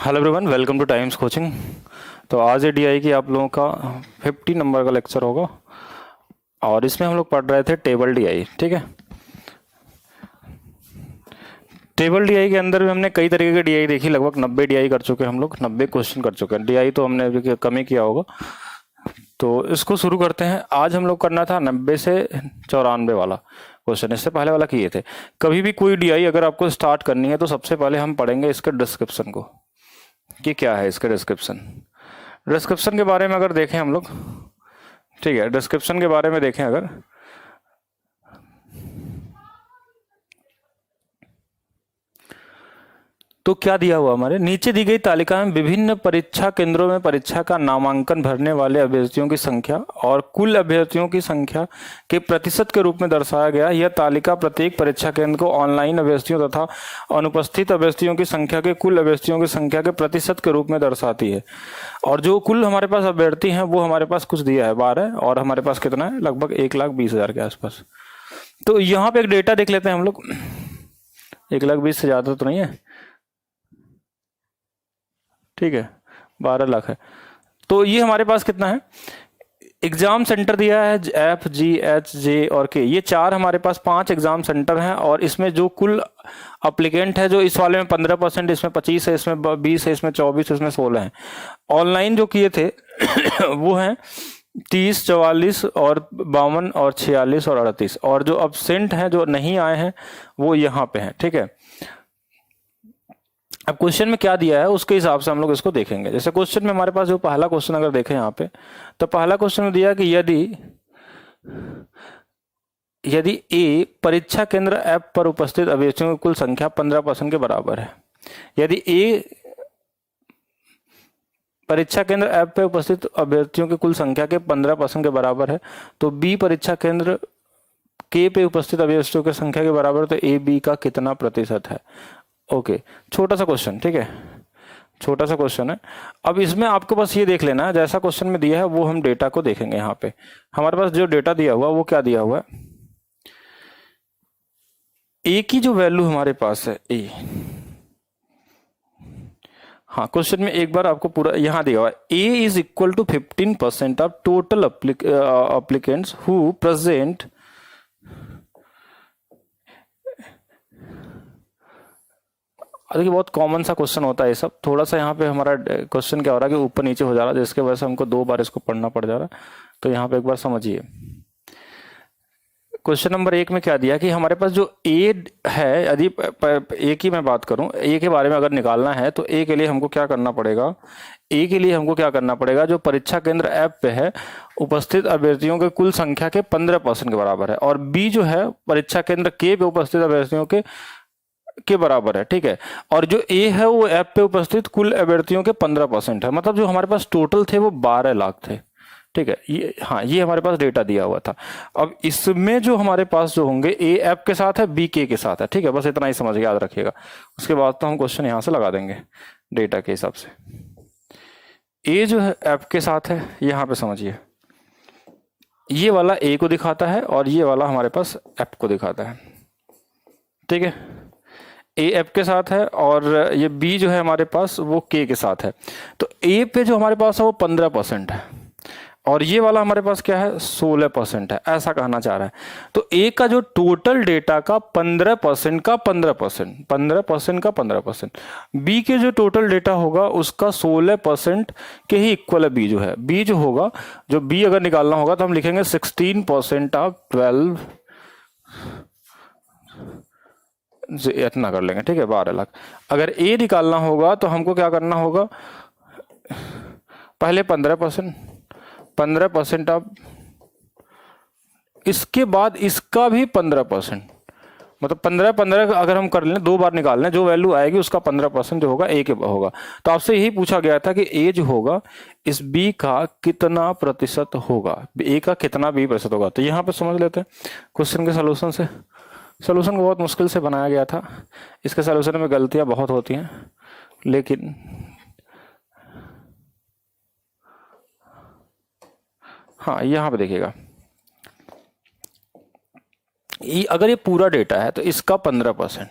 Hello everyone, welcome two times coaching. तो आज ये डीआई की आप लोगों का 50 नंबर का लेक्चर होगा और इसमें हम लोग पढ़ रहे थे टेबल डीआई। ठीक है, टेबल डीआई के अंदर भी हमने कई तरीके की डीआई देखी, लगभग 90 डीआई कर चुके हैं हम लोग, 90 क्वेश्चन कर चुके हैं। डीआई तो हमने अभी कम ही किया होगा। तो इसको शुरू करते हैं। आज हम लोग करना था 90 से 94 वाला क्वेश्चन, इससे पहले वाला किए थे। कभी भी कोई डीआई अगर आपको स्टार्ट करनी है तो सबसे पहले हम पढ़ेंगे इसके डिस्क्रिप्शन को, कि क्या है इसके डिस्क्रिप्शन। डिस्क्रिप्शन के बारे में अगर देखें हम लोग, ठीक है, डिस्क्रिप्शन के बारे में देखें अगर, तो क्या दिया हुआ हमारे नीचे दी गई तालिका में विभिन्न परीक्षा केंद्रों में परीक्षा का नामांकन भरने वाले अभ्यर्थियों की संख्या और कुल अभ्यर्थियों की संख्या के प्रतिशत के रूप में दर्शाया गया। यह तालिका प्रत्येक परीक्षा केंद्र को ऑनलाइन अभ्यर्थियों तथा अनुपस्थित अभ्यर्थियों की संख्या के कुल अभ्यर्थियों की संख्या के प्रतिशत के रूप में दर्शाती है। और जो कुल हमारे पास अभ्यर्थी हैं वो हमारे पास कुछ दिया है 12, और हमारे पास कितना है, लगभग 1,20,000 के आसपास। तो यहाँ पे एक डेटा देख लेते हैं हम लोग। 1,20,000 से ज्यादा तो नहीं है, ठीक है, 12 लाख है। तो ये हमारे पास कितना है, एग्जाम सेंटर दिया है एफ, जी, एच, जे और के, ये चार हमारे पास 5 एग्जाम सेंटर हैं। और इसमें जो कुल अप्लीकेंट है, जो इस वाले में 15%, इसमें 25 है, इसमें 20 है, इसमें 24, इसमें 16 है। ऑनलाइन जो किए थे वो हैं 30, 44 और 52 और 46 और 38, और जो अब्सेंट हैं, जो नहीं आए हैं, वो यहाँ पे हैं। ठीक है, अब क्वेश्चन में क्या दिया है उसके हिसाब से हम लोग इसको देखेंगे। जैसे क्वेश्चन में हमारे पास जो पहला क्वेश्चन अगर देखें यहाँ पे, तो पहला क्वेश्चन में दिया कि यदि ए परीक्षा केंद्र ऐप पर उपस्थित अभ्यर्थियों की कुल संख्या 15% के बराबर है। यदि ए परीक्षा केंद्र ऐप पर उपस्थित अभ्यर्थियों की कुल संख्या के 15% के बराबर है, तो बी परीक्षा केंद्र के पे उपस्थित अभ्यर्थियों की संख्या के बराबर, तो ए बी का कितना प्रतिशत है। ओके, छोटा सा क्वेश्चन, ठीक है, छोटा सा क्वेश्चन है। अब इसमें आपको बस ये देख लेना है, जैसा क्वेश्चन में दिया है वो हम डेटा को देखेंगे। यहाँ पे हमारे पास जो डेटा दिया हुआ वो क्या दिया हुआ है, ए की जो वैल्यू हमारे पास है ए, हाँ, क्वेश्चन में एक बार आपको पूरा यहाँ दिया हुआ है, A is equal to 15% of total applicants who present. देखिए बहुत कॉमन सा क्वेश्चन होता है ये सब। थोड़ा सा यहाँ पे हमारा क्वेश्चन क्या हो रहा है कि ऊपर नीचे हो जा रहा है, जिसके वजह से हमको 2 बार इसको पढ़ना पड़ जा रहा है। तो यहाँ पे एक बार समझिए, क्वेश्चन नंबर 1 में क्या दिया कि हमारे पास जो ए है, यदि ए की मैं बात करूं, ए के बारे में अगर निकालना है तो ए के लिए हमको क्या करना पड़ेगा, ए के लिए हमको क्या करना पड़ेगा, जो परीक्षा केंद्र ऐप पे है उपस्थित अभ्यर्थियों के कुल संख्या के 15% के बराबर है, और बी जो है परीक्षा केंद्र के पे उपस्थित अभ्यर्थियों के बराबर है। ठीक है, और जो ए है वो ऐप पे उपस्थित कुल अभ्यर्थियों के 15% है। मतलब जो हमारे पास टोटल थे वो 12 लाख थे। ठीक है, ये, हाँ, ये हमारे पास डेटा दिया हुआ था। अब इसमें जो हमारे पास जो होंगे, ए ऐप के साथ है, बी के साथ है। ठीक है, बस इतना ही समझ याद रखिएगा। उसके बाद तो हम क्वेश्चन यहां से लगा देंगे डेटा के हिसाब से। ए जो है ऐप के साथ है, यहां पे समझिए, ये वाला ए को दिखाता है और ये वाला हमारे पास ऐप को दिखाता है। ठीक है, ए ऐप के साथ है और ये बी जो है हमारे पास वो के साथ है। तो ए पे जो हमारे पास है वो 15% है, और ये वाला हमारे पास क्या है, 16% है, ऐसा कहना चाह रहा है। तो ए का जो टोटल डेटा का 15% का 15%, 15% का 15%, बी के जो टोटल डेटा होगा उसका 16% के ही इक्वल है बी जो है। बी जो होगा, जो बी अगर निकालना होगा तो हम लिखेंगे 16% ऑफ 12, इतना कर लेंगे। ठीक है, 12 लाख। अगर ए निकालना होगा तो हमको क्या करना होगा, पहले 15% अब इसके बाद इसका भी 15%, मतलब 15 अगर हम कर लें, 2 बार निकाल लें, जो वैल्यू आएगी उसका 15% जो होगा ए के होगा। तो आपसे यही पूछा गया था कि ए जो होगा इस बी का कितना प्रतिशत होगा, ए का कितना बी प्रतिशत होगा। तो यहाँ पे समझ लेते हैं क्वेश्चन के सोल्यूशन से। सोल्यूशन को बहुत मुश्किल से बनाया गया था, इसके सोल्यूशन में गलतियां बहुत होती हैं, लेकिन हाँ, यहाँ पे देखिएगा, अगर ये पूरा डेटा है तो इसका 15%,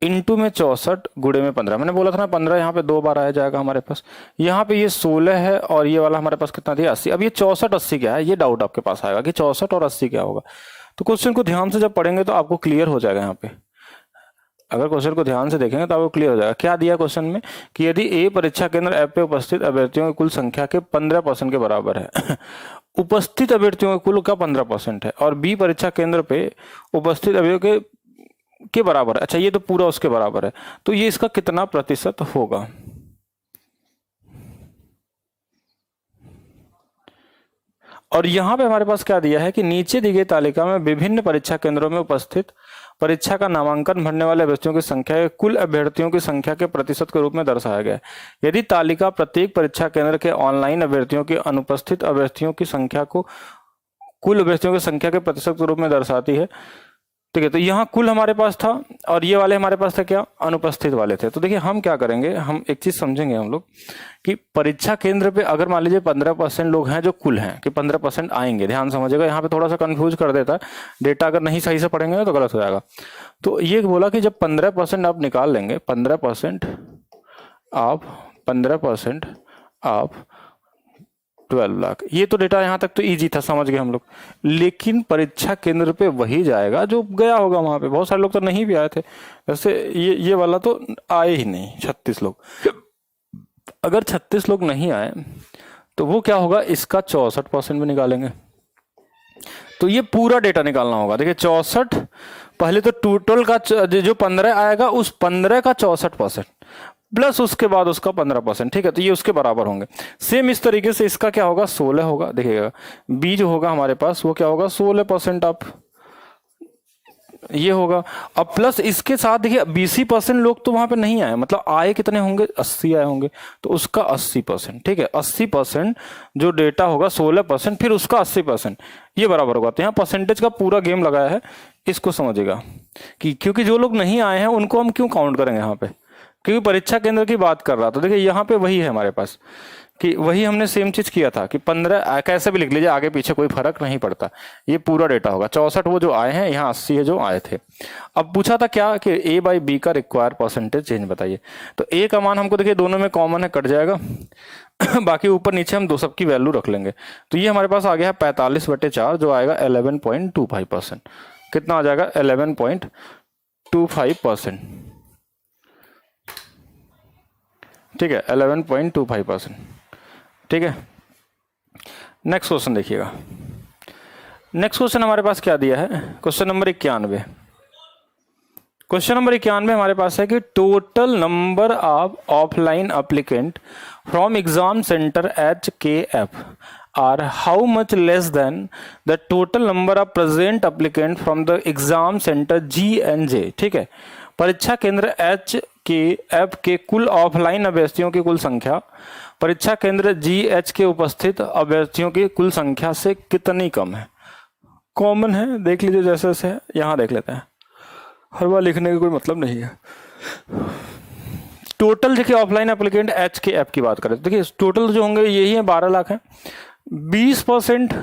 इंटू में 64 गुणे में 15, मैंने बोला था ना 15 यहाँ पे 2 बार आ जाएगा हमारे पास। यहाँ पे ये 16 है और ये वाला हमारे पास कितना दिया 80। अब ये 64 80 क्या है, ये डाउट आपके पास आएगा कि 64 और 80 क्या होगा। तो क्वेश्चन को ध्यान से जब पढ़ेंगे तो आपको क्लियर हो जाएगा। यहाँ पे अगर क्वेश्चन को ध्यान से देखेंगे तो आपको क्लियर हो जाएगा। क्या दिया क्वेश्चन में कि यदि ए परीक्षा केंद्र ऐप पे उपस्थित अभ्यर्थियों की कुल संख्या के 15% के बराबर है उपस्थित अभ्यर्थियों के कुल का 15% है, और बी परीक्षा केंद्र पे उपस्थित अभ्यर्थियों के बराबर है। अच्छा, ये तो पूरा उसके बराबर है, तो ये इसका कितना प्रतिशत होगा। और यहाँ पे हमारे पास क्या दिया है कि नीचे दी गई तालिका में विभिन्न परीक्षा केंद्रों में उपस्थित परीक्षा का नामांकन भरने वाले अभ्यर्थियों की संख्या कुल अभ्यर्थियों की संख्या के प्रतिशत के रूप में दर्शाया गया है। यदि तालिका प्रत्येक परीक्षा केंद्र के ऑनलाइन अभ्यर्थियों की अनुपस्थित अभ्यर्थियों की संख्या को कुल अभ्यर्थियों की संख्या के प्रतिशत के रूप में दर्शाती है, ठीक है। तो यहाँ कुल हमारे पास था और ये वाले हमारे पास थे क्या, अनुपस्थित वाले थे। तो देखिए हम क्या करेंगे, हम एक चीज समझेंगे हम लोग कि परीक्षा केंद्र पे अगर मान लीजिए 15% लोग हैं जो कुल हैं कि 15% आएंगे, ध्यान समझिएगा, यहाँ पे थोड़ा सा कंफ्यूज कर देता है डेटा, अगर नहीं सही से पढ़ेंगे ना तो गलत हो जाएगा। तो ये बोला कि जब 15% आप निकाल लेंगे, 15% आप 12 लाख, ये तो डेटा यहाँ तक तो इजी था, समझ गए हम लोग। लेकिन परीक्षा केंद्र पे वही जाएगा जो गया होगा वहां पे। बहुत सारे लोग तो नहीं भी आए थे, जैसे ये वाला तो आए ही नहीं 36 लोग। अगर 36 लोग नहीं आए तो वो क्या होगा, इसका 64% भी निकालेंगे। तो ये पूरा डेटा निकालना होगा। देखिए 64 पहले तो टोटल का जो 15 आएगा उस 15 का 64% प्लस उसके बाद उसका 15%, ठीक है। तो ये उसके बराबर होंगे। सेम इस तरीके से इसका क्या होगा, 16 होगा। देखिएगा बी जो होगा हमारे पास वो क्या होगा, 16% आप ये होगा। अब प्लस इसके साथ देखिए 20% लोग तो वहां पे नहीं आए, मतलब आए कितने होंगे, 80 आए होंगे, तो उसका 80%, ठीक है। 80% जो डेटा होगा 16%, फिर उसका 80%, ये बराबर होगा। तो यहाँ परसेंटेज का पूरा गेम लगाया है, इसको समझिएगा कि क्योंकि जो लोग नहीं आए हैं उनको हम क्यों काउंट करेंगे यहाँ पे, क्योंकि परीक्षा केंद्र की बात कर रहा था। देखिए यहाँ पे वही है हमारे पास कि वही हमने सेम चीज किया था कि 15 कैसे भी लिख लीजिए, आगे पीछे कोई फर्क नहीं पड़ता, ये पूरा डेटा होगा। 64 वो जो आए हैं, यहाँ 80 है जो आए थे। अब पूछा था क्या कि ए बाई बी का रिक्वायर परसेंटेज चेंज बताइए। तो ए का मान हमको देखिए दोनों में कॉमन है, कट जाएगा बाकी ऊपर नीचे हम दो सबकी वैल्यू रख लेंगे। तो ये हमारे पास आ गया है 45/4 जो आएगा 11.25%। कितना आ जाएगा, 11.25%, ठीक है, 11.25%, ठीक है। नेक्स्ट क्वेश्चन देखिएगा। नेक्स्ट क्वेश्चन हमारे पास क्या दिया है, क्वेश्चन नंबर 91। क्वेश्चन नंबर 91 हमारे पास है कि total number of offline applicant from exam centre HKF are how much less than the total number of present applicant from the exam centre GNJ, ठीक है। परीक्षा केंद्र HKF के कुल ऑफलाइन अभ्यर्थियों की कुल संख्या परीक्षा केंद्र GH के उपस्थित अभ्यर्थियों की कुल संख्या से कितनी कम है। कॉमन है, देख लीजिए जैसे जैसे यहाँ देख लेते हैं, हर बार लिखने का कोई मतलब नहीं है। टोटल देखिए ऑफलाइन एप्लीकेंट HKF की बात करें तो देखिए टोटल जो होंगे यही है, 12 लाख है। 20%,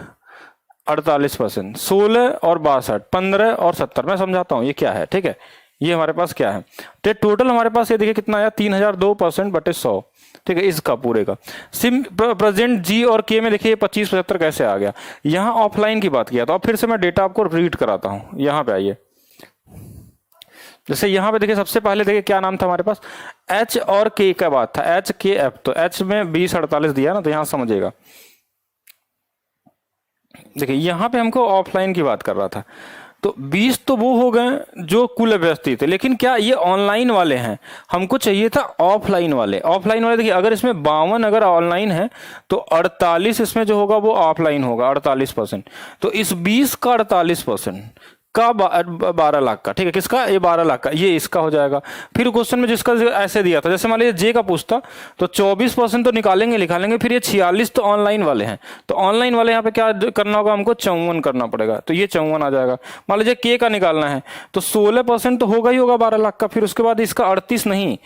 48%, 16 और 62, 15 और 70। मैं समझाता हूँ ये क्या है, ठीक है। ये हमारे पास क्या है, तो टोटल हमारे पास ये देखिए कितना आया, 3002% बटे 100, ठीक है, इसका पूरे का। सिम प्रेजेंट जी और के में देखिए 25-75 कैसे आ गया। यहाँ ऑफलाइन की बात किया तो अब फिर से मैं डेटा आपको रीड कराता हूँ। यहाँ पे आइए, जैसे यहाँ पे देखिए सबसे पहले देखिए क्या नाम था हमारे पास, H और K का बात था, HKF। तो H में 20-48 दिया ना, तो यहाँ समझिएगा। देखिए यहाँ पे हमको ऑफलाइन की बात कर रहा था, तो 20 तो वो हो गए जो कुल अभ्यर्थी थे, लेकिन क्या ये ऑनलाइन वाले हैं, हमको चाहिए था ऑफलाइन वाले। ऑफलाइन वाले देखिए अगर इसमें 52 अगर ऑनलाइन है तो 48 इसमें जो होगा वो ऑफलाइन होगा, 48%। तो इस 20 का 48% का 12 लाख का, ठीक है, किसका, ये 12 लाख का, ये इसका हो जाएगा। फिर क्वेश्चन में जिसका ऐसे दिया था, जैसे मान लीजिए जे का पूछता तो 24% तो निकालेंगे, फिर ये 46 तो ऑनलाइन वाले हैं, तो ऑनलाइन वाले यहाँ पे क्या करना होगा, हमको 54 करना पड़ेगा, तो ये 54 आ जाएगा। मान लीजिए के का निकालना है तो 16% तो होगा ही होगा 12 लाख का, फिर उसके बाद इसका 38 नहीं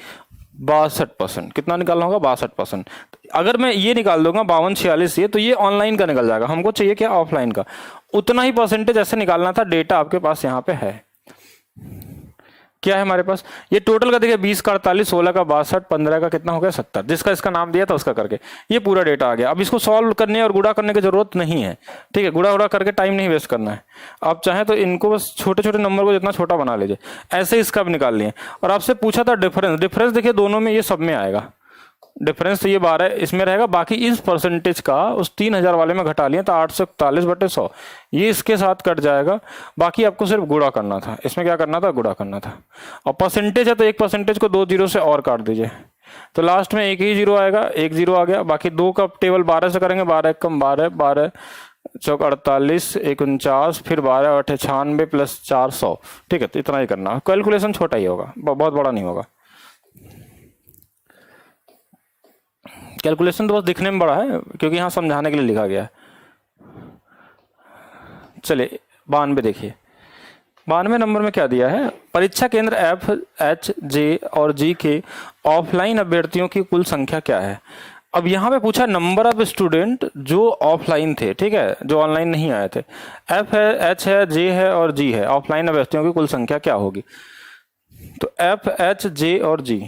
62%, कितना निकालना होगा, 62%। अगर मैं ये निकाल दूंगा 52-46 ये, तो ये ऑनलाइन का निकल जाएगा, हमको चाहिए क्या, ऑफलाइन का। उतना ही परसेंटेज ऐसे निकालना था, डेटा आपके पास यहाँ पे है। क्या है हमारे पास, ये टोटल का देखिए 20 का 48, 16 का 62, 15 का कितना हो गया 70, जिसका इसका नाम दिया था उसका करके ये पूरा डेटा आ गया। अब इसको सॉल्व करने और गुणा करने की जरूरत नहीं है, ठीक है, गुणा करके टाइम नहीं वेस्ट करना है। आप चाहें तो इनको बस छोटे छोटे नंबर को जितना छोटा बना लीजिए, ऐसे इसका भी निकाल लिए। और आपसे पूछा था डिफरेंस, डिफरेंस देखिए दोनों में ये सब में आएगा डिफरेंस, तो ये 12 इसमें रहेगा, बाकी इस परसेंटेज का उस 3000 वाले में घटा लिया तो 841/100 ये इसके साथ कट जाएगा। बाकी आपको सिर्फ गुणा करना था, इसमें क्या करना था, गुणा करना था। और परसेंटेज है तो एक परसेंटेज को 2 जीरो से और काट दीजिए, तो लास्ट में एक ही जीरो आएगा, एक जीरो आ गया। बाकी 2 का टेबल 12 से करेंगे, 12 कम 12, 12 चौक 48, 49, फिर 12 8 96 प्लस 400, ठीक है। तो इतना ही करना, कैलकुलेशन छोटा ही होगा, बहुत बड़ा नहीं होगा। कैलकुलेशन तो बस दिखने में बड़ा है क्योंकि यहाँ समझाने के लिए लिखा गया है। चलिए 92 देखिए, 92 नंबर में क्या दिया है, परीक्षा केंद्र एफ, एच, जे और जी के ऑफलाइन अभ्यर्थियों की कुल संख्या क्या है। अब यहाँ पे पूछा नंबर ऑफ स्टूडेंट जो ऑफलाइन थे, ठीक है, जो ऑनलाइन नहीं आए थे। एफ है, एच है, जे है और जी है, ऑफलाइन अभ्यर्थियों की कुल संख्या क्या होगी। तो एफ, एच, जे और जी,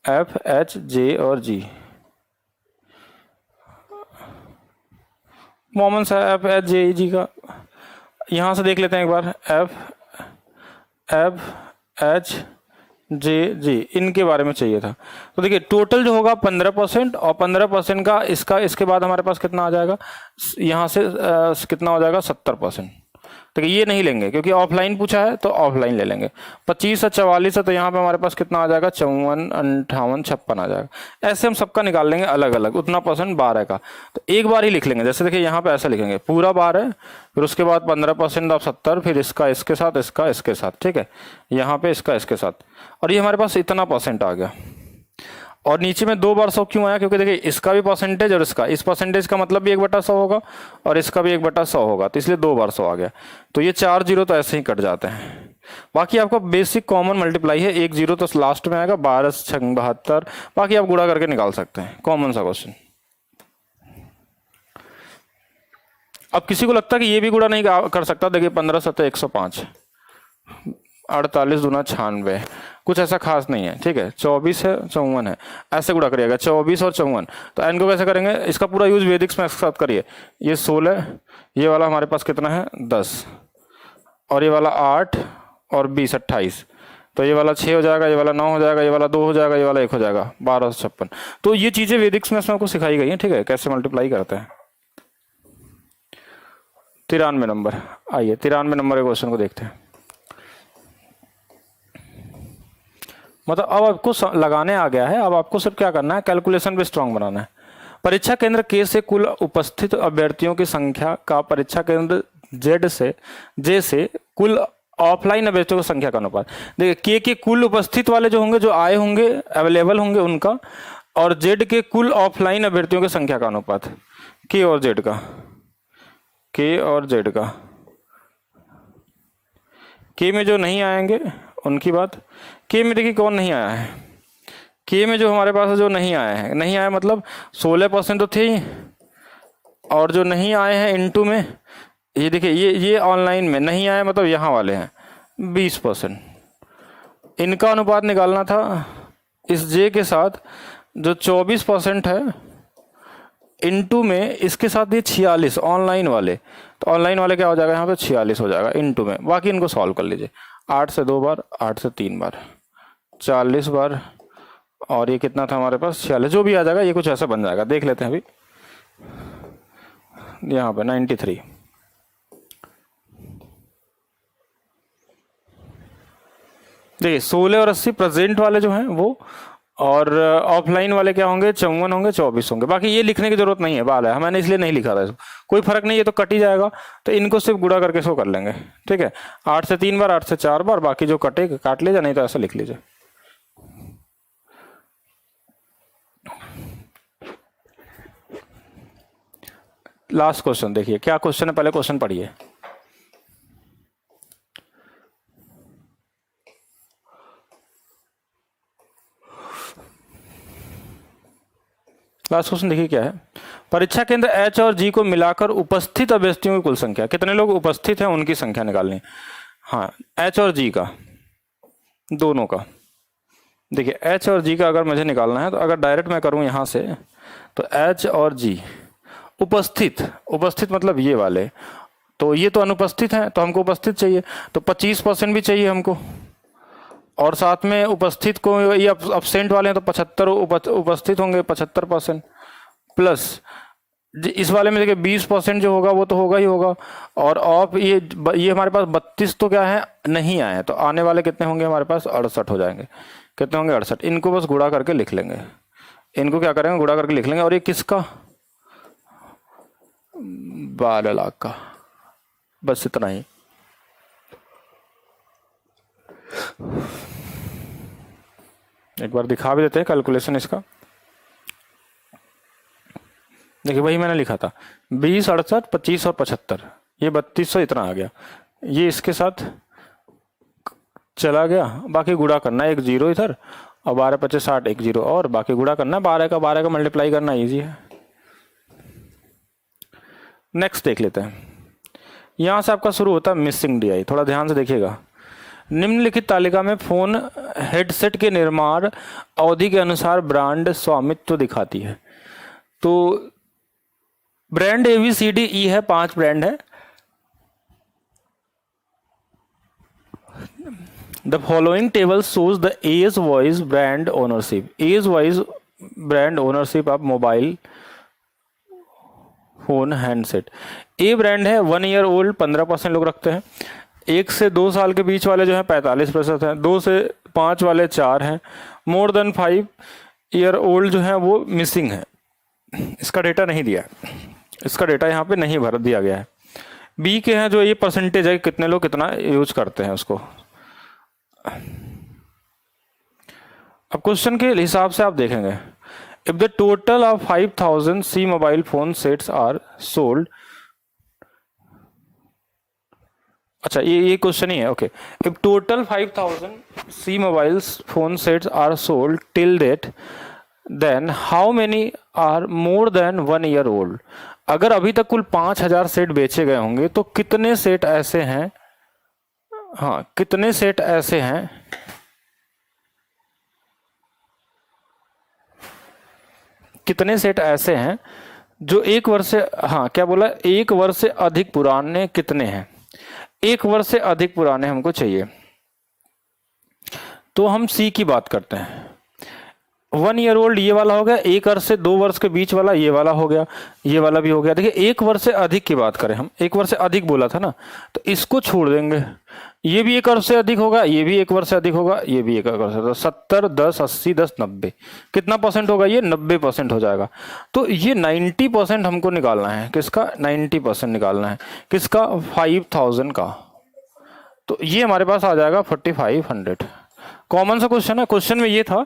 एफ, एच, जे और जी, कॉमन सा एफ, एच, जे, जी का। यहां से देख लेते हैं एक बार, एफ, एच, जे, जी, इनके बारे में चाहिए था। तो देखिए टोटल जो होगा 15% और 15% का इसका, इसके बाद हमारे पास कितना आ जाएगा, यहां से कितना हो जाएगा 70%। तो ये नहीं लेंगे क्योंकि ऑफलाइन पूछा है तो ऑफलाइन ले लेंगे। 25 से 44 है तो यहाँ पे हमारे पास कितना आ जाएगा, 54, 58, 56 आ जाएगा। ऐसे हम सबका निकाल लेंगे अलग अलग, उतना परसेंट 12 का तो एक बार ही लिख लेंगे। जैसे देखिए यहाँ पे ऐसा लिखेंगे पूरा 12, फिर उसके बाद 15% आप 70, फिर इसका इसके साथ, इसका इसके साथ, ठीक है, यहाँ पे इसका इसके साथ, और ये हमारे पास इतना परसेंट आ गया। और नीचे में 2 बार 100 क्यों आया, क्योंकि देखिए इसका भी परसेंटेज और इसका, इस परसेंटेज का मतलब भी 1/100 होगा और इसका भी 1/100 होगा, तो इसलिए 2 बार 100 आ गया। तो ये 4 जीरो तो ऐसे ही कट जाते हैं। बाकी आपका बेसिक कॉमन मल्टीप्लाई है, 1 जीरो तो लास्ट में आएगा, 12 6 72, बाकी आप गुणा करके निकाल सकते हैं, कॉमन सा क्वेश्चन। अब किसी को लगता है कि ये भी गुणा नहीं कर सकता, देखिए 15 7 105, 48 दूना 96, कुछ ऐसा खास नहीं है, ठीक है। 24 है, 54 है, ऐसे गुणा करिएगा 24 और 54। तो एन को कैसे करेंगे, इसका पूरा यूज वैदिक मैथ्स के साथ करिए। ये 16, ये वाला हमारे पास कितना है 10, और ये वाला 8 और 20 28, तो ये वाला 6 हो जाएगा, ये वाला 9 हो जाएगा, ये वाला 2 हो जाएगा, ये वाला 1 हो जाएगा, 1256। तो ये चीजें वैदिक मैथ्स में आपको सिखाई गई हैं, ठीक है, कैसे मल्टीप्लाई करते हैं। 93 नंबर, आइए 93 नंबर के क्वेश्चन को देखते हैं। मतलब अब आपको लगाने आ गया है, अब आपको सिर्फ क्या करना है, कैलकुलेशन पे स्ट्रांग बनाना है। परीक्षा केंद्र के से कुल उपस्थित अभ्यर्थियों की संख्या का परीक्षा केंद्र जे से कुल ऑफलाइन अभ्यर्थियों की संख्या का अनुपात। देखिए के कुल उपस्थित वाले जो होंगे, जो आए होंगे, अवेलेबल होंगे उनका, और जेड के कुल ऑफलाइन अभ्यर्थियों की संख्या का अनुपात, के और जेड का, के और जेड का। के में जो नहीं आएंगे उनकी बात, के में देखिए कौन नहीं आया है, के में जो हमारे पास जो नहीं आया है, नहीं आया मतलब 16% तो थे ही, और जो नहीं आए हैं इनटू में, ये देखिए ये ऑनलाइन में नहीं आए, मतलब यहाँ वाले हैं 20%। इनका अनुपात निकालना था इस जे के साथ जो 24% है, इनटू में इसके साथ ये 46 ऑनलाइन वाले, तो ऑनलाइन वाले क्या हो जाएगा यहाँ पे 46 हो जाएगा इनटू में। बाकी इनको सॉल्व कर लीजिए, 8 से 2 बार, 8 से 3 बार, 40 बार, और ये कितना था हमारे पास 46, जो भी आ जाएगा ये कुछ ऐसा बन जाएगा। देख लेते हैं अभी यहाँ पे 93। देखिए 16 और 80 प्रेजेंट वाले जो हैं वो, और ऑफलाइन वाले क्या होंगे 54 होंगे, 24 होंगे। बाकी ये लिखने की जरूरत नहीं है, बाल है, मैंने इसलिए नहीं लिखा था इसको, कोई फर्क नहीं है, तो कट ही जाएगा, तो इनको सिर्फ गुणा करके सो कर लेंगे, ठीक है। 8 से 3 बार, 8 से 4 बार, बाकी जो कटे काट लीजिए, नहीं तो ऐसा लिख लीजिए। लास्ट क्वेश्चन देखिए, क्या क्वेश्चन है, पहले क्वेश्चन पढ़िए। लास्ट क्वेश्चन देखिए क्या है, परीक्षा केंद्र एच और जी को मिलाकर उपस्थित अभ्यर्थियों की कुल संख्या, कितने लोग उपस्थित हैं उनकी संख्या निकालनी। हाँ, एच और जी का, दोनों का। देखिए एच और जी का अगर मुझे निकालना है तो अगर डायरेक्ट मैं करूं यहाँ से, तो एच और जी उपस्थित, उपस्थित मतलब ये वाले, तो ये तो अनुपस्थित हैं, तो हमको उपस्थित चाहिए, तो 25% भी चाहिए हमको। और साथ में उपस्थित को, ये अब्सेंट वाले हैं तो 75 उपस्थित होंगे, 75% प्लस इस वाले में देखिए 20% जो होगा वो तो होगा ही होगा। और ऑफ ये हमारे पास 32 तो क्या है, नहीं आए, तो आने वाले कितने होंगे हमारे पास, 68 हो जाएंगे। कितने होंगे, 68। इनको बस गुणा करके लिख लेंगे, इनको क्या करेंगे, गुणा करके लिख लेंगे। और ये किसका, 12 लाख का, बस इतना ही। एक बार दिखा भी देते हैं कैलकुलेशन इसका। देखिए वही मैंने लिखा था, 20, 68, 25 और 75, ये 3200 इतना आ गया। ये इसके साथ चला गया, बाकी गुणा करना है, एक जीरो इधर और 12 25 60, एक जीरो और बाकी गुणा करना है, 12 का मल्टीप्लाई करना इजी है। नेक्स्ट देख लेते हैं। यहाँ से आपका शुरू होता है मिसिंग डीआई, थोड़ा ध्यान से देखिएगा। निम्नलिखित तालिका में फोन हेडसेट के निर्माण अवधि के अनुसार ब्रांड स्वामित्व दिखाती है। तो ब्रांड ABCDE है, 5 ब्रांड है। The following table shows the age wise brand ownership, age wise brand ownership of mobile phone handset. A brand है 1 ईयर ओल्ड, 15% लोग रखते हैं। 1 से 2 साल के बीच वाले जो है 45% हैं। 2 से 5 वाले 4 हैं। मोर देन 5 ईयर ओल्ड जो है वो मिसिंग है, इसका डेटा नहीं दिया है, इसका डेटा यहाँ पे नहीं भर दिया गया है। बी के हैं जो ये परसेंटेज है, कितने लोग कितना यूज करते हैं उसको। अब क्वेश्चन के हिसाब से आप देखेंगे, if the total of 5000 C mobile phone sets are sold, अच्छा ये क्वेश्चन ही है, okay. If total 5000 C mobile phone sets are sold till date, then how many are more than 1 year old. अगर अभी तक कुल 5000 सेट बेचे गए होंगे तो कितने सेट ऐसे हैं, हाँ कितने सेट ऐसे हैं, कितने सेट ऐसे हैं जो 1 वर्ष से, हाँ क्या बोला, 1 वर्ष से अधिक पुराने कितने हैं, 1 वर्ष से अधिक पुराने हमको चाहिए। तो हम सी की बात करते हैं। 1 ईयर ओल्ड ये वाला हो गया, 1 वर्ष से 2 वर्ष के बीच वाला ये वाला हो गया, ये वाला भी हो गया। देखिए 1 वर्ष से अधिक की बात करें, हम 1 वर्ष से अधिक बोला था ना, तो इसको छोड़ देंगे। ये भी 1 वर्ष से अधिक होगा, ये भी 1 वर्ष से अधिक होगा, ये भी 1 वर्ष से, तो 70, 10, 80, 10, 90, कितना परसेंट होगा ये, 90% हो जाएगा। तो ये 90% हमको निकालना है, किसका, 90% निकालना है, किसका, 5000 का। तो ये हमारे पास आ जाएगा 4500। कॉमन सा क्वेश्चन है। क्वेश्चन में ये था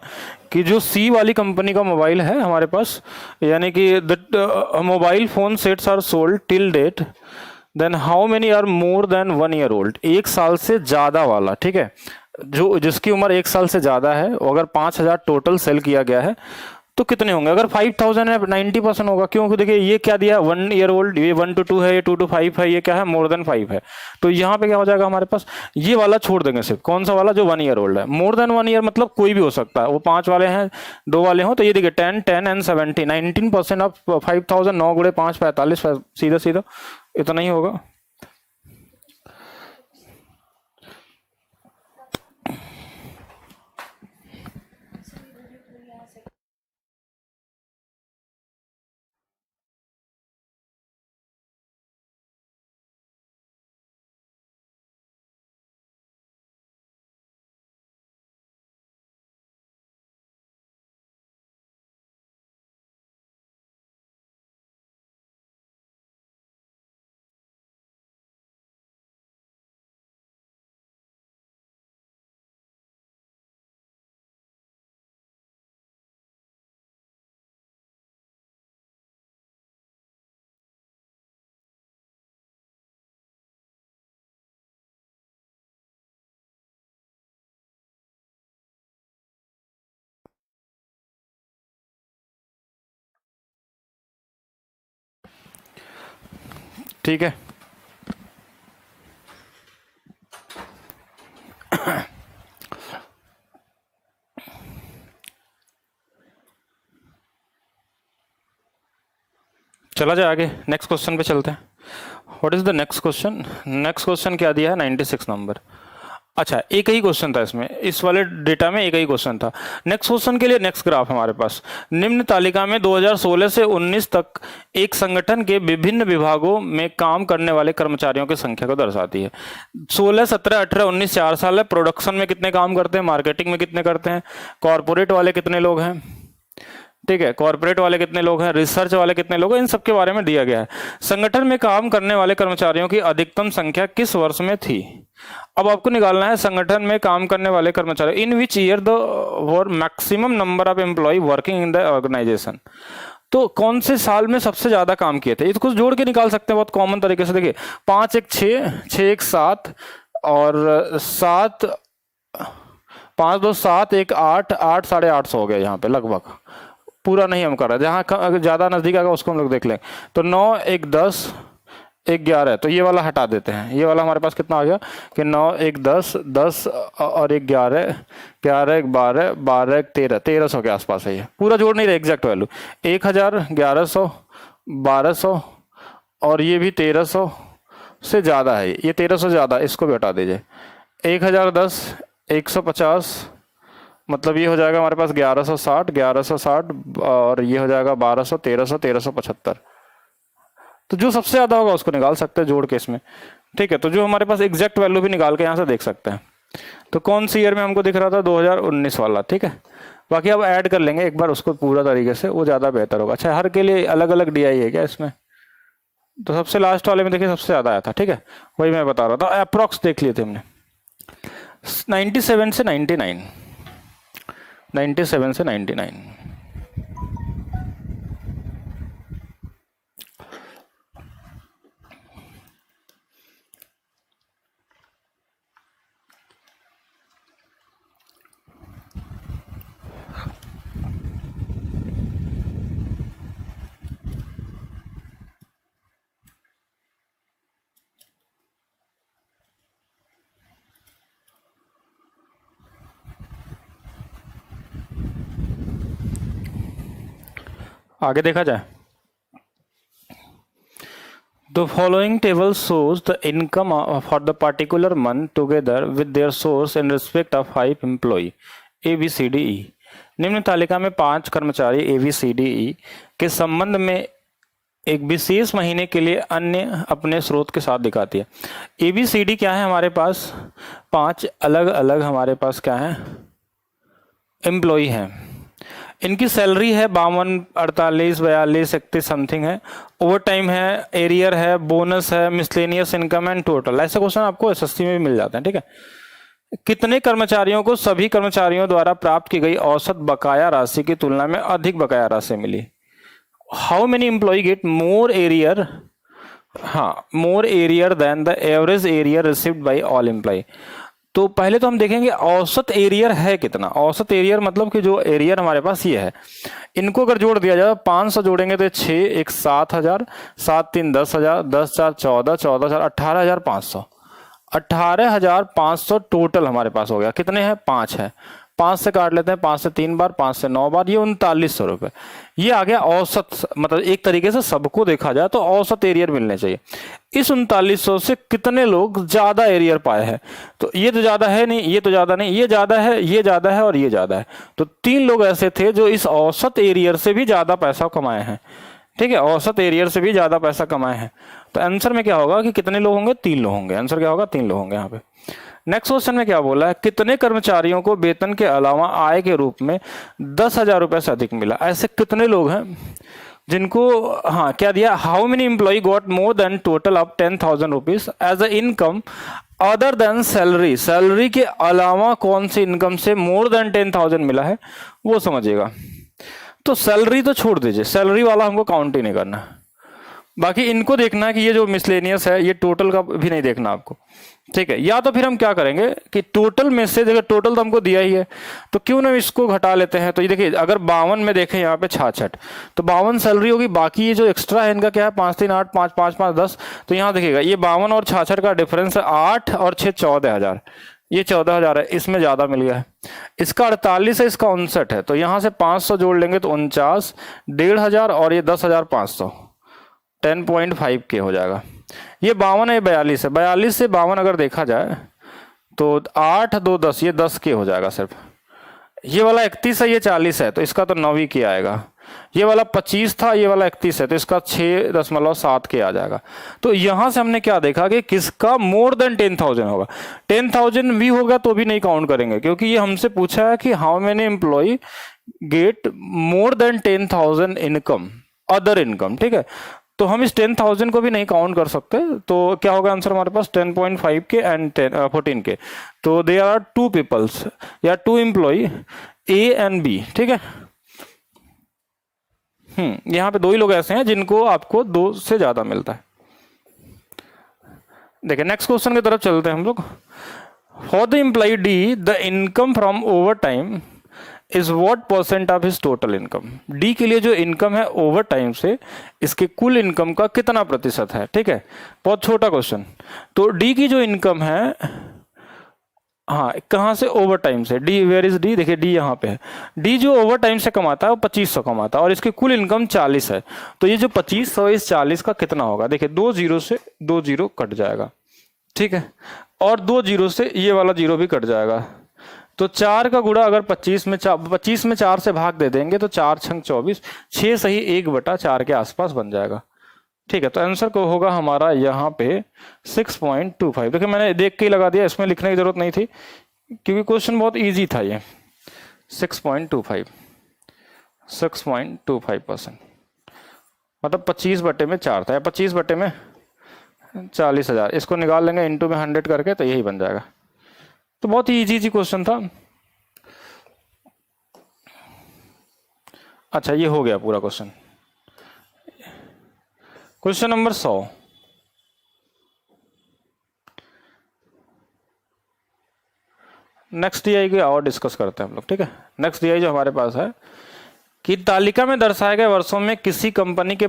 कि जो सी वाली कंपनी का मोबाइल है हमारे पास, यानी कि the mobile phone sets are sold till date, then how many are more than 1 year old, 1 साल से ज्यादा वाला, ठीक है, जो जिसकी उम्र 1 साल से ज्यादा है, अगर 5000 टोटल सेल किया गया है तो कितने होंगे। अगर 5000 है 90% होगा, क्योंकि देखिए ये क्या दिया, 1 ईयर ओल्ड, ये 1 to 2 है, ये 2 to 5 है, ये क्या है, मोर देन 5 है। तो यहाँ पे क्या हो जाएगा हमारे पास, ये वाला छोड़ देंगे सिर्फ, कौन सा वाला, जो 1 ईयर ओल्ड है। मोर देन 1 ईयर मतलब कोई भी हो सकता है, वो 5 वाले हैं, 2 वाले हो, तो ये देखिए 10, 10 एंड 70, 19% ऑफ 5000, 9 गुणे 5, 45, सीधा सीधा इतना ही होगा। ठीक है, चला जाए आगे, नेक्स्ट क्वेश्चन पे चलते हैं। What is the next question? Next question क्या दिया है? 96 नंबर। अच्छा, एक ही क्वेश्चन था इसमें, इस वाले डेटा में एक ही क्वेश्चन था। नेक्स्ट क्वेश्चन के लिए नेक्स्ट ग्राफ हमारे पास, निम्न तालिका में 2016 से 19 तक एक संगठन के विभिन्न विभागों में काम करने वाले कर्मचारियों की संख्या को दर्शाती है। 16, 17, 18, 19 4 साल है। प्रोडक्शन में कितने काम करते हैं, मार्केटिंग में कितने करते हैं, कॉर्पोरेट वाले कितने लोग हैं, ठीक है, कॉर्पोरेट वाले कितने लोग हैं, रिसर्च वाले कितने लोग हैं, इन सब के बारे में दिया गया है। संगठन में काम करने वाले कर्मचारियों की अधिकतम संख्या किस वर्ष में थी? अब आपको निकालना है संगठन में काम करने वाले कर्मचारी, in which year the were maximum number of employ working in the organization. तो कौन से साल में सबसे ज्यादा काम किए थे, इसको जोड़ के निकाल सकते हैं बहुत कॉमन तरीके से। देखिए 5 1 6, 6 1 7 और 7 5 2 7 1 8, 8 850 हो गया यहाँ पे लगभग, पूरा नहीं हम कर रहे, जहाँ ज्यादा नजदीक आएगा उसको हम लोग देख लें। तो 9 1 10 1 11, तो ये वाला हटा देते हैं, ये वाला हमारे पास कितना आ गया कि 9 1 10 10 और 1 11, 11 1 12, 12 1 13, 1300 के आसपास है। ये पूरा जोड़ नहीं रहे एग्जैक्ट वैल्यू, 1000, 1100, 1200 और ये भी 1300 से ज़्यादा है, ये 1300 ज़्यादा, इसको भी हटा दीजिए। 1010, 150, मतलब ये हो जाएगा हमारे पास 1160, 1160 और ये हो जाएगा 1200, 1300, 1375। तो जो सबसे ज्यादा होगा उसको निकाल सकते हैं जोड़ के इसमें, ठीक है। तो जो हमारे पास एग्जैक्ट वैल्यू भी निकाल के यहाँ से देख सकते हैं। तो कौन सी ईयर में हमको दिख रहा था? 2019 वाला, ठीक है। बाकी अब ऐड कर लेंगे एक बार उसको पूरा तरीके से, वो ज्यादा बेहतर होगा। अच्छा, हर के लिए अलग अलग DI है क्या इसमें? तो सबसे लास्ट वाले में देखिए सबसे ज्यादा आया था, ठीक है, वही मैं बता रहा था। अप्रोक्स देख लिए थे हमने 97 से 99, 97 से 99। आगे देखा जाए, The following table shows the income for the particular month together with their source in respect of 5 employee A, B, C, D, E। निम्न तालिका में 5 कर्मचारी A, B, C, D, E के संबंध में एक विशेष महीने के लिए अन्य अपने स्रोत के साथ दिखाती है। A, B, C, D क्या है हमारे पास? 5 अलग अलग हमारे पास क्या है? एम्प्लॉई हैं। इनकी सैलरी है 52, 48, 42, 31 समथिंग है। ओवर टाइम है, एरियर है, बोनस है, मिसलेनियस इनकम एंड टोटल। ऐसे क्वेश्चन आपको SSC में भी मिल जाते हैं, ठीक है। कितने कर्मचारियों को सभी कर्मचारियों द्वारा प्राप्त की गई औसत बकाया राशि की तुलना में अधिक बकाया राशि मिली? How many employ get more arrear, हाँ, more arrear than the average arrear received by all employ. तो पहले तो हम देखेंगे औसत एरियर है कितना। औसत एरियर मतलब कि जो एरियर हमारे पास ये है, इनको अगर जोड़ दिया जाए 500 जोड़ेंगे तो 6 1 7000, 7 3 10,000, 10 4 14, 14,000, 18,500, 18,500 टोटल हमारे पास हो गया। कितने हैं? 5 है, 5 से काट लेते हैं, 5 से 3 बार, 5 से 9 बार, ये 3900 रुपये। ये आ गया औसत, मतलब एक तरीके से सबको देखा जाए तो औसत एरियर मिलने चाहिए। इस 3900 से कितने लोग ज्यादा एरियर पाए हैं? तो ये तो ज्यादा है नहीं, ये तो ज्यादा नहीं, ये ज्यादा है, ये ज्यादा है और ये ज्यादा है। तो 3 लोग ऐसे थे जो इस औसत एरियर से भी ज्यादा पैसा कमाए हैं, ठीक है, औसत एरियर से भी ज्यादा पैसा कमाए हैं। तो आंसर में क्या होगा कि कितने लोग होंगे? 3 लोग होंगे। आंसर क्या होगा? 3 लोग होंगे यहाँ पे। नेक्स्ट क्वेश्चन में क्या बोला है? कितने कर्मचारियों को वेतन के अलावा आय के रूप में 10,000 रुपए से अधिक मिला? ऐसे कितने लोग हैं जिनको, हाँ, क्या दिया? How many employ got more than total of 10,000 rupees as a income other than salary. Salary के अलावा कौन सी इनकम से मोर देन 10,000 मिला है वो समझिएगा। तो सैलरी तो छोड़ दीजिए, सैलरी वाला हमको काउंट ही नहीं करना। बाकी इनको देखना है कि ये जो मिसलेनियस है ये टोटल का भी नहीं देखना आपको, ठीक है। या तो फिर हम क्या करेंगे कि टोटल में से, देखिए टोटल तो हमको दिया ही है तो क्यों ना इसको घटा लेते हैं। तो ये देखिए अगर 52 में देखें यहाँ पे 66, तो 52 सैलरी होगी। बाकी ये जो एक्स्ट्रा है इनका क्या है? 5 3 8 5 5 5 10। तो यहाँ देखिएगा ये 52 और 66 का डिफरेंस है 8 और 6 14,000, ये 14,000 है, इसमें ज्यादा मिल गया है। इसका 48 है, इसका 59 है। तो यहाँ से 500 जोड़ लेंगे तो 49, 1,500 और ये 10,500, 10.5 के हो जाएगा। ये 52 है, 42 है, 42 से 52 अगर देखा जाए तो 8 2 10, ये 10 के हो जाएगा सिर्फ। ये वाला 31 है, ये 40 है, तो इसका तो 9 के आएगा। ये वाला 25 था, ये वाला 31 है, तो इसका 6.7 के आ जाएगा। तो यहां से हमने क्या देखा कि किसका मोर देन 10,000 होगा। 10,000 भी होगा तो भी नहीं काउंट करेंगे, क्योंकि ये हमसे पूछा है कि how many employ get more than 10,000 income, other income, ठीक है। तो हम इस 10,000 को भी नहीं काउंट कर सकते। तो क्या होगा आंसर हमारे पास 10.5 के एंड 14 के। तो दे आर 2 पीपल्स या 2 एम्प्लॉय ए एंड बी, ठीक है। यहाँ पे 2 ही लोग ऐसे हैं जिनको आपको 2 से ज्यादा मिलता है। देखिए नेक्स्ट क्वेश्चन की तरफ चलते हैं हम लोग। For the employ D the income from over time is what percent of his total income. D के लिए जो इनकम है ओवर टाइम से, इसके कुल इनकम का कितना प्रतिशत है, ठीक है। बहुत छोटा क्वेश्चन। तो डी की जो इनकम है, हाँ कहाँ से, ओवर टाइम से। डी, वेयर इज डी, देखिए डी यहाँ पे है। डी जो ओवर टाइम से कमाता है वो 2500 कमाता है और इसकी कुल इनकम 40 है। तो ये जो 2500 इस 40 का कितना होगा, देखिए 2 जीरो से 2 जीरो कट जाएगा, ठीक है। और 2 जीरो से ये वाला जीरो भी कट जाएगा। तो 4 का गुणा अगर 25 में 4 से भाग दे देंगे तो 4 छंग 24, 6 सही 1/4 के आसपास बन जाएगा, ठीक है। तो आंसर को होगा हमारा यहाँ पे 6.25। देखिए मैंने देख के ही लगा दिया, इसमें लिखने की जरूरत नहीं थी क्योंकि क्वेश्चन बहुत इजी था ये। 6.25, 6.25%, मतलब 25/4 था, या 25/40,000। इसको निकाल लेंगे इंटू में 100 करके, तो यही बन जाएगा। तो बहुत ही इजी क्वेश्चन था। अच्छा ये हो गया पूरा question. Question number 100। Next DI की और डिस्कस करते हैं हम लोग, ठीक है। नेक्स्ट डीआई जो हमारे पास है कि तालिका में दर्शाए गए वर्षों में किसी कंपनी के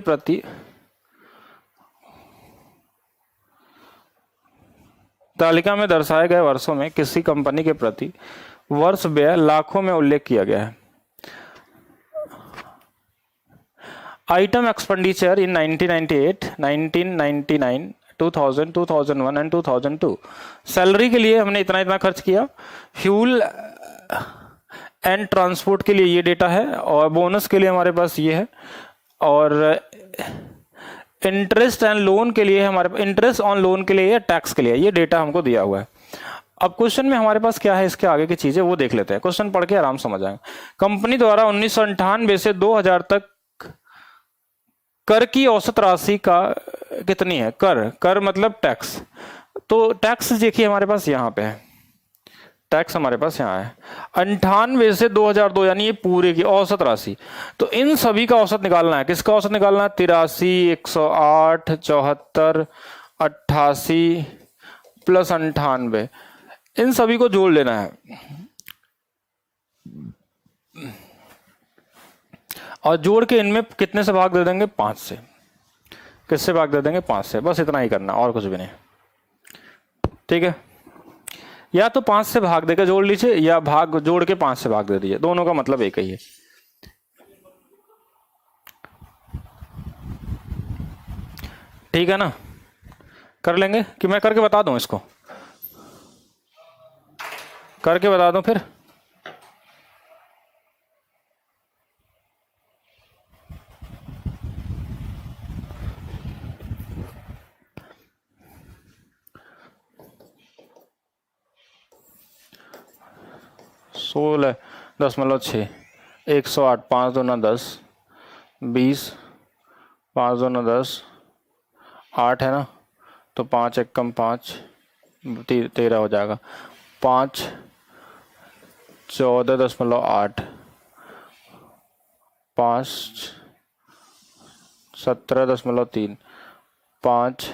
प्रति वर्ष व्यय लाखों में उल्लेख किया गया है। Item expenditure in 1998, 1999, 2000, 2001 and 2002। Salary के लिए हमने इतना इतना खर्च किया, फ्यूल एंड ट्रांसपोर्ट के लिए ये डेटा है, और बोनस के लिए हमारे पास ये है, और इंटरेस्ट एंड लोन के लिए हमारे पास, इंटरेस्ट ऑन लोन के लिए या टैक्स के लिए ये डेटा हमको दिया हुआ है। अब क्वेश्चन में हमारे पास क्या है, इसके आगे की चीजें वो देख लेते हैं। क्वेश्चन पढ़ के आराम समझ आएंगे। कंपनी द्वारा 1998 से 2000 तक कर की औसत राशि का कितनी है, कर मतलब टैक्स। तो टैक्स देखिए हमारे पास यहाँ पे है, टैक्स हमारे पास यहाँ है 98 से 2002, यानी ये पूरे की औसत राशि। तो इन सभी का औसत निकालना है। किसका औसत निकालना है, 83, 108, 74, 88 प्लस 98, इन सभी को जोड़ लेना है। और जोड़ के इनमें कितने से भाग दे देंगे, 5 से। किससे भाग दे देंगे, 5 से। बस इतना ही करना, और कुछ भी नहीं, ठीक है। या तो 5 से भाग देकर जोड़ लीजिए, या भाग जोड़ के 5 से भाग दे दीजिए, दोनों का मतलब एक ही है। ठीक है ना, कर लेंगे कि मैं करके बता दूं, इसको करके बता दूं फिर। सोलह 10.6, 108, 5 दूना 10, 20, 5 दूना 10, 8 है ना, तो 5 एकम 5, 13 हो जाएगा। 5 14.8, 5 17.3, 5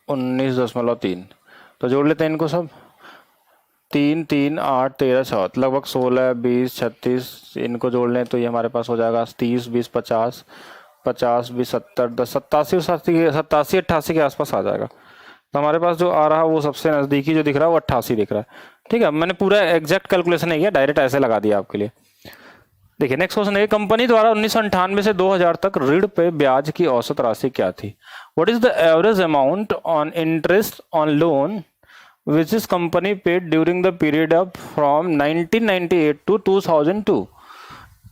19.3। तो जोड़ लेते हैं इनको सब। 3 3 8 13 14, लगभग 16 20 36, इनको जोड़ लें तो ये हमारे पास हो जाएगा 30 20 50 50 20 70 10 87 88 के आसपास आ जाएगा। तो हमारे पास जो आ रहा है वो सबसे नज़दीकी जो दिख रहा है वो 88 दिख रहा है। ठीक है, मैंने पूरा एग्जैक्ट कैलकुलेशन नहीं किया, डायरेक्ट ऐसे लगा दिया आपके लिए। देखिए नेक्स्ट क्वेश्चन है, कंपनी द्वारा 1998 से 2000 तक ऋण पे ब्याज की औसत राशि क्या थी? What is the average amount on interest on loan which is company paid during the period of from 1998 to 2002?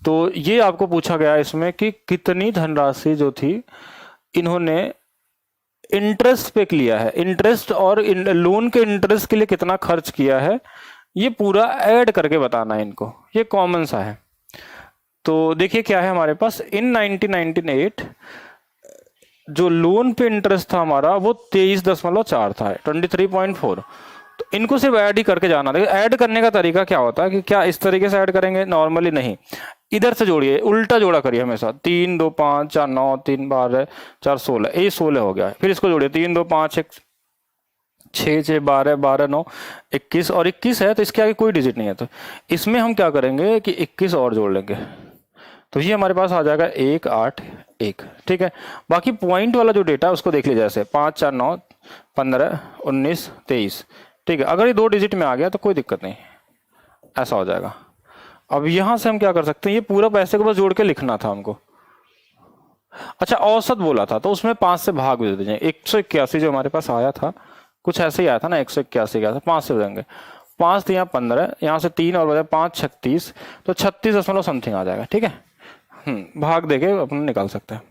तो ये आपको पूछा गया है इसमें कि कितनी धनराशि जो थी इन्होंने इंटरेस्ट पे लिया है, इंटरेस्ट और लोन के इंटरेस्ट के लिए कितना खर्च किया है, ये पूरा ऐड करके बताना है इनको, ये कॉमन सा है। तो देखिए क्या है हमारे पास, इन 1998 जो लोन पे इंटरेस्ट था हमारा वो 23.4 था, 23.4। तो इनको सिर्फ ऐड ही करके जाना। देखिए ऐड करने का तरीका क्या होता है कि क्या इस तरीके से ऐड करेंगे, नॉर्मली नहीं, इधर से जोड़िए, उल्टा जोड़ा करिए हमेशा। 3 2 5 4 9 3 12 4 16, ये 16 हो गया है। फिर इसको जोड़िए, 3 2 5 1 6 6 12 12 9 21, और 21 है तो इसके आगे कोई डिजिट नहीं है, तो इसमें हम क्या करेंगे कि 21 और जोड़ लेंगे, तो ये हमारे पास आ जाएगा 1 8 1। ठीक है, बाकी पॉइंट वाला जो डेटा है उसको देख लीजिए, जैसे 5 4 9 15 19 23। ठीक है, अगर ये 2 डिजिट में आ गया तो कोई दिक्कत नहीं, ऐसा हो जाएगा। अब यहां से हम क्या कर सकते हैं, ये पूरा पैसे को बस जोड़ के लिखना था हमको। अच्छा, औसत बोला था तो उसमें 5 से भाग दे दीजिए। 181 जो हमारे पास आया था, कुछ ऐसे ही आया था ना, 181 गया था, 5 से बजाएंगे, 5 तो यहाँ 15, यहाँ से 3 और बजाय 5 36, तो 36 समथिंग आ जाएगा। ठीक है, भाग देके अपन निकाल सकते हैं।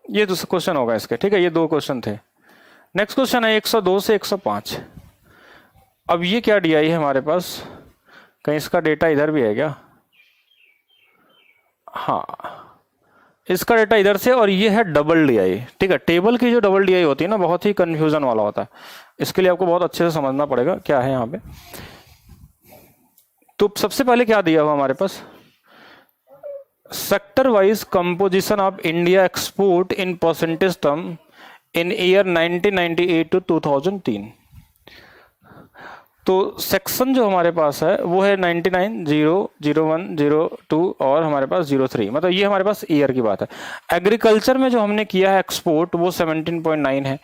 ये दूसरा क्वेश्चन होगा इसके। ठीक है, ये 2 क्वेश्चन थे। नेक्स्ट क्वेश्चन है 102 से 105। अब ये क्या डी आई है हमारे पास, कहीं इसका डेटा इधर भी है क्या? हाँ, इसका डेटा इधर से, और ये है डबल डी आई। ठीक है, टेबल की जो डबल डी आई होती है ना, बहुत ही कंफ्यूजन वाला होता है, इसके लिए आपको बहुत अच्छे से समझना पड़ेगा क्या है यहाँ पे। तो सबसे पहले क्या दिया हुआ हमारे पास, sector wise composition of India export in percentage term in year 1998 to 2003। तो सेक्शन जो हमारे पास है वो है 99 0 01 02 और हमारे पास 03, मतलब ये हमारे पास ईयर की बात है। एग्रीकल्चर में जो हमने किया है एक्सपोर्ट वो 17.9 है,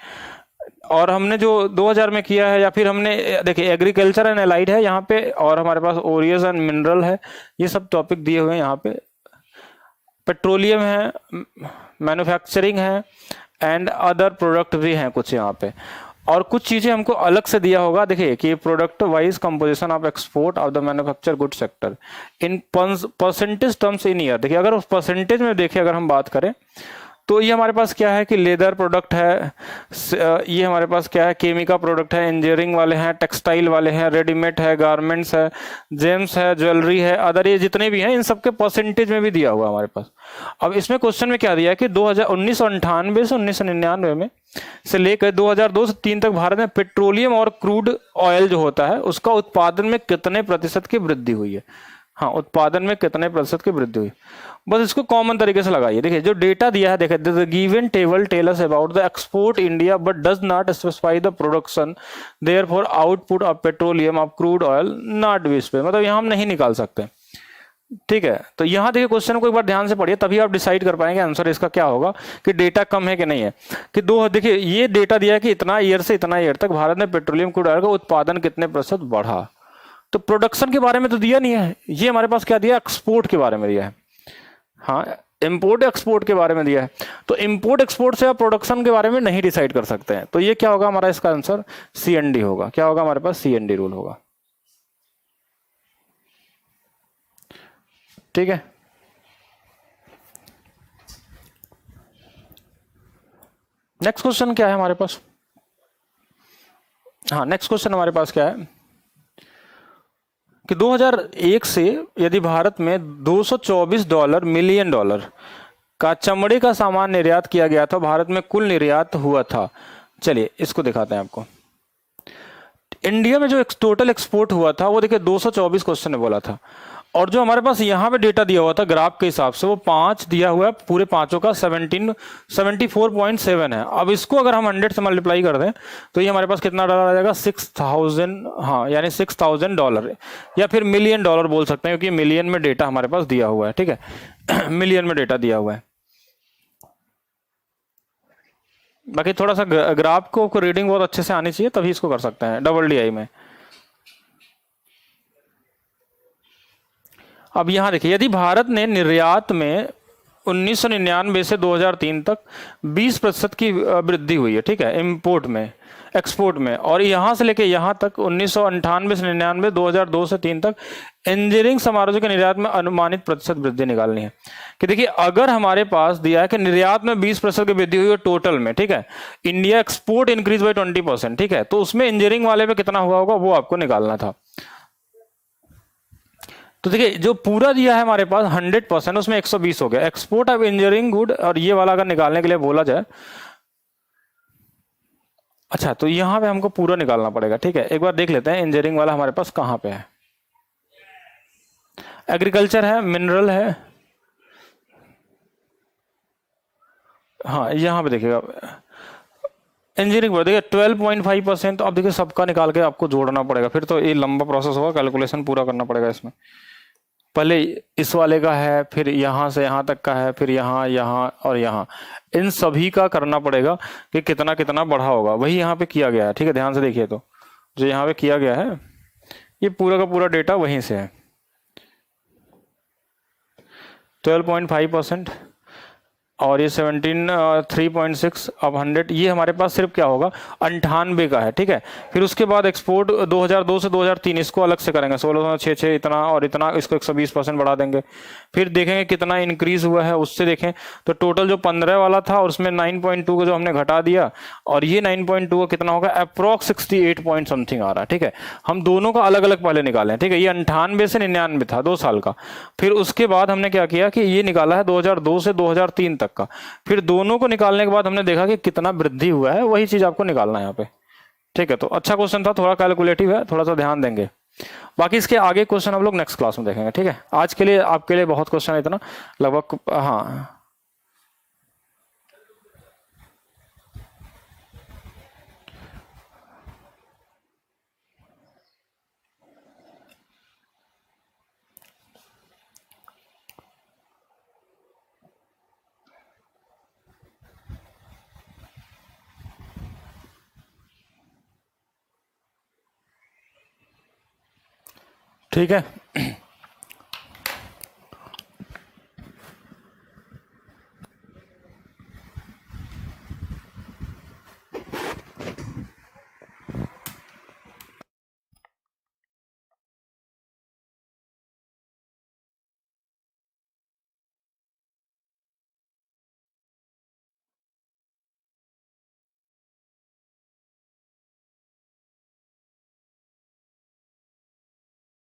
और हमने जो 2000 में किया है, या फिर हमने देखिए एग्रीकल्चर एंड एलाइड है यहाँ पे, और हमारे पास ओरियस एंड मिनरल है, ये सब टॉपिक दिए हुए हैं यहाँ पे। पेट्रोलियम है, मैन्युफैक्चरिंग है, एंड अदर प्रोडक्ट भी हैं कुछ यहाँ पे, और कुछ चीजें हमको अलग से दिया होगा। देखिए कि product wise composition of export of the manufacture good sector in percentage terms in year. देखिए अगर उस परसेंटेज में देखिए, अगर हम बात करें तो ये हमारे पास क्या है कि लेदर प्रोडक्ट है, ये हमारे पास क्या है, केमिकल प्रोडक्ट है, इंजीनियरिंग वाले हैं, टेक्सटाइल वाले हैं, रेडीमेड है, गारमेंट्स है, जेम्स है, ज्वेलरी है, अदर ये जितने भी हैं इन सबके परसेंटेज में भी दिया हुआ हमारे पास। अब इसमें क्वेश्चन में क्या दिया है कि 1998 से 1999 में से लेकर 2002 से 3 तक भारत में पेट्रोलियम और क्रूड ऑयल जो होता है उसका उत्पादन में कितने प्रतिशत की वृद्धि हुई है। हाँ, उत्पादन में कितने प्रतिशत की वृद्धि हुई, बस इसको कॉमन तरीके से लगाइए। देखिए जो डेटा दिया है, देखिए the given table tell us about the export India but does not specify the production therefore output of petroleum of crude oil not be specified, मतलब यहाँ हम नहीं निकाल सकते। ठीक है, तो यहाँ देखिए क्वेश्चन को एक बार ध्यान से पढ़िए, तभी आप डिसाइड कर पाएंगे आंसर इसका क्या होगा कि डेटा कम है कि नहीं है। कि देखिए ये डेटा दिया है कि इतना ईयर से इतना ईयर तक भारत में पेट्रोलियम क्रूड ऑयल का उत्पादन कितने प्रतिशत बढ़ा, तो प्रोडक्शन के बारे में तो दिया नहीं है, ये हमारे पास क्या दिया, एक्सपोर्ट के बारे में दिया है। हाँ, इंपोर्ट एक्सपोर्ट के बारे में दिया है, तो इंपोर्ट एक्सपोर्ट से आप प्रोडक्शन के बारे में नहीं डिसाइड कर सकते हैं। तो ये क्या होगा हमारा, इसका आंसर CND होगा। क्या होगा हमारे पास, CND रूल होगा। ठीक है, नेक्स्ट क्वेश्चन क्या है हमारे पास। हाँ, नेक्स्ट क्वेश्चन हमारे पास क्या है कि 2001 से यदि भारत में $224 मिलियन का चमड़े का सामान निर्यात किया गया था, भारत में कुल निर्यात हुआ था। चलिए इसको दिखाते हैं आपको। इंडिया में जो टोटल एक्सपोर्ट हुआ था वो देखिए 224 क्वेश्चन ने बोला था, और जो हमारे पास यहाँ पे डेटा दिया हुआ था ग्राफ के हिसाब से वो 5 दिया हुआ है, पूरे पांचों का 74.7 है। अब इसको अगर हम 100 से मल्टीप्लाई कर दें तो ये हमारे पास कितना डॉलर आ जाएगा, 6000, हाँ यानी $6000, या फिर मिलियन डॉलर बोल सकते हैं क्योंकि मिलियन में डेटा हमारे पास दिया हुआ है। ठीक है मिलियन में डेटा दिया हुआ है। बाकी थोड़ा सा ग्राफ को रीडिंग बहुत अच्छे से आनी चाहिए, तभी इसको कर सकते हैं डबल DI में। अब यहाँ देखिए, यदि भारत ने निर्यात में 1999 से 2003 तक 20% की वृद्धि हुई है, ठीक है, इंपोर्ट में, एक्सपोर्ट में, और यहाँ से लेके यहाँ तक 1998 से 99, 2002 से 3 तक इंजीनियरिंग सामग्री के निर्यात में अनुमानित प्रतिशत वृद्धि निकालनी है। कि देखिए, अगर हमारे पास दिया है कि निर्यात में 20% की वृद्धि हुई है टोटल में, ठीक है, इंडिया एक्सपोर्ट इंक्रीज बाई 20%, ठीक है, तो उसमें इंजीनियरिंग वाले पे कितना हुआ होगा वो आपको निकालना था। तो देखिए, जो पूरा दिया है हमारे पास 100%, उसमें 120 हो गया। एक्सपोर्ट ऑफ इंजीनियरिंग गुड, और ये वाला अगर निकालने के लिए बोला जाए, अच्छा, तो यहां पे हमको पूरा निकालना पड़ेगा, ठीक है। एक बार देख लेते हैं इंजीनियरिंग वाला हमारे पास कहां पे है। एग्रीकल्चर है, मिनरल है, हाँ यहाँ पे देखिएगा इंजीनियरिंग पर देखिए 12.5%। तो अब देखिए सबका निकाल के आपको जोड़ना पड़ेगा, फिर तो ये लंबा प्रोसेस होगा, कैलकुलेशन पूरा करना पड़ेगा इसमें। पहले इस वाले का है, फिर यहाँ से यहाँ तक का है, फिर यहाँ, यहाँ और यहाँ, इन सभी का करना पड़ेगा कि कितना कितना बढ़ा होगा। वही यहाँ पे किया गया है, ठीक है, ध्यान से देखिए। तो जो यहाँ पे किया गया है, ये पूरा का पूरा डेटा वहीं से है। 12.5% और ये 3.6 अब 100, ये हमारे पास सिर्फ क्या होगा 98 का है, ठीक है। फिर उसके बाद एक्सपोर्ट 2002 से 2003 इसको अलग से करेंगे, 1666 इतना और इतना, इसको 120% बढ़ा देंगे। फिर देखेंगे कितना इंक्रीज हुआ है, उससे देखें तो टोटल जो 15 वाला था और उसमें 9.2 को जो हमने घटा दिया, और ये 9.2 का कितना होगा, अप्रोक्स 68 पॉइंट समथिंग आ रहा है, ठीक है। हम दोनों का अलग अलग पहले निकाले, ठीक है। ये 98 से 99 था, 2 साल का। फिर उसके बाद हमने क्या किया कि ये निकाला है 2002 से 2003 तक का। फिर दोनों को निकालने के बाद हमने देखा कि कितना वृद्धि हुआ है, वही चीज आपको निकालना है यहाँ पे, ठीक है। तो अच्छा क्वेश्चन था, थोड़ा कैलकुलेटिव है, थोड़ा सा ध्यान देंगे। बाकी इसके आगे क्वेश्चन हम लोग नेक्स्ट क्लास में देखेंगे, ठीक है। आज के लिए आपके लिए बहुत क्वेश्चन है, इतना लगभग, हाँ ठीक है।